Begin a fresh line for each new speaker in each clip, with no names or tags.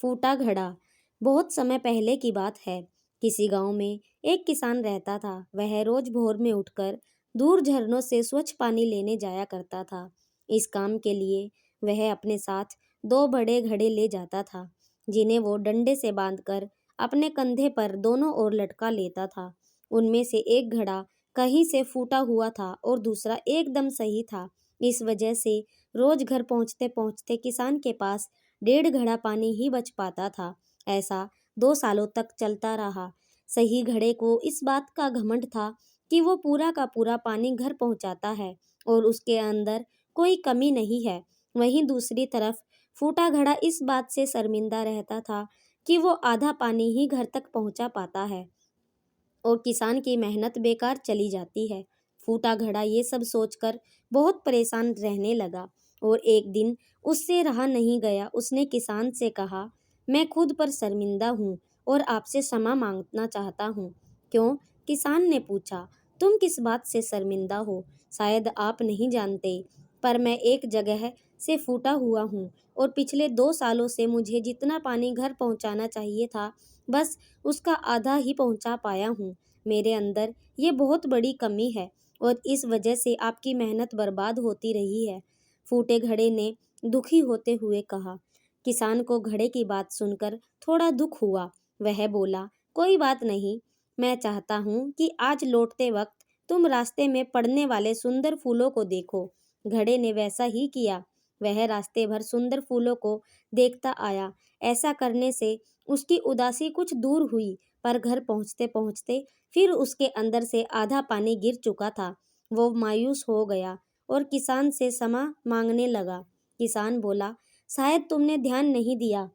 फूटा घड़ा। बहुत समय पहले की बात है। किसी गांव में एक किसान रहता था। वह रोज भोर में उठकर दूर झरनों से स्वच्छ पानी लेने जाया करता था। इस काम के लिए वह अपने साथ दो बड़े घड़े ले जाता था, जिन्हें वो डंडे से बांधकर अपने कंधे पर दोनों ओर लटका लेता था। उनमें से एक घड़ा कहीं से फूटा हुआ था और दूसरा एकदम सही था। इस वजह से रोज घर पहुंचते पहुंचते किसान के पास 1.5 घड़ा पानी ही बच पाता था। ऐसा 2 सालों तक चलता रहा। सही घड़े को इस बात का घमंड था कि वो पूरा का पूरा पानी घर पहुंचाता है और उसके अंदर कोई कमी नहीं है। वहीं दूसरी तरफ फूटा घड़ा इस बात से शर्मिंदा रहता था कि वो आधा पानी ही घर तक पहुंचा पाता है और किसान की मेहनत बेकार चली जाती है। फूटा घड़ा ये सब सोचकर बहुत परेशान रहने लगा और एक दिन उससे रहा नहीं गया। उसने किसान से कहा, मैं खुद पर शर्मिंदा हूँ और आपसे क्षमा मांगना चाहता हूँ। क्यों? किसान ने पूछा। तुम किस बात से शर्मिंदा हो? शायद आप नहीं जानते, पर मैं एक जगह से फूटा हुआ हूँ और पिछले 2 सालों से मुझे जितना पानी घर पहुँचाना चाहिए था, बस उसका आधा ही पहुँचा पाया हूँ। मेरे अंदर ये बहुत बड़ी कमी है और इस वजह से आपकी मेहनत बर्बाद होती रही है। फूटे घड़े ने दुखी होते हुए कहा। किसान को घड़े की बात सुनकर थोड़ा दुख हुआ। वह बोला, कोई बात नहीं, मैं चाहता हूँ कि आज लौटते वक्त तुम रास्ते में पड़ने वाले सुंदर फूलों को देखो। घड़े ने वैसा ही किया। वह रास्ते भर सुंदर फूलों को देखता आया। ऐसा करने से उसकी उदासी कुछ दूर हुई, पर घर पहुंचते पहुंचते फिर उसके अंदर से आधा पानी गिर चुका था। वो मायूस हो गया और किसान से क्षमा मांगने लगा। किसान बोला, शायद तुमने ध्यान नहीं दिया।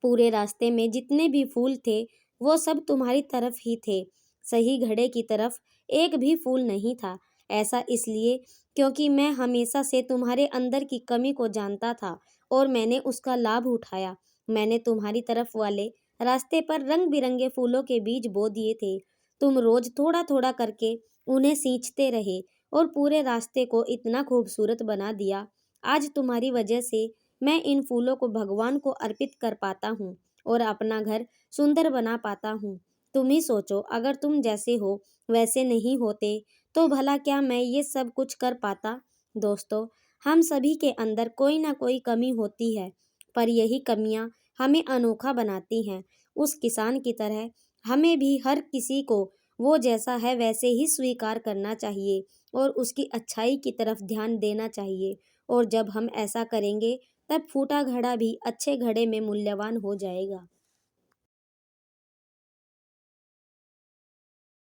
पूरे रास्ते में जितने भी फूल थे वो सब तुम्हारी तरफ ही थे। सही घड़े की तरफ एक भी फूल नहीं था। ऐसा इसलिए क्योंकि मैं हमेशा से तुम्हारे अंदर की कमी को जानता था और मैंने उसका लाभ उठाया। मैंने तुम्हारी तरफ वाले रास्ते पर रंग बिरंगे फूलों के बीज बो दिए थे। तुम रोज थोड़ा थोड़ा करके उन्हें सींचते रहे और पूरे रास्ते को इतना खूबसूरत बना दिया। आज तुम्हारी वजह से मैं इन फूलों को भगवान को अर्पित कर पाता हूँ और अपना घर सुंदर बना पाता हूँ। तुम ही सोचो, अगर तुम जैसे हो वैसे नहीं होते तो भला क्या मैं ये सब कुछ कर पाता? दोस्तों, हम सभी के अंदर कोई ना कोई कमी होती है, पर यही कमियां हमें अनोखा बनाती हैं। उस किसान की तरह हमें भी हर किसी को वो जैसा है वैसे ही स्वीकार करना चाहिए और उसकी अच्छाई की तरफ ध्यान देना चाहिए। और जब हम ऐसा करेंगे तब फूटा घड़ा भी अच्छे घड़े में मूल्यवान हो जाएगा।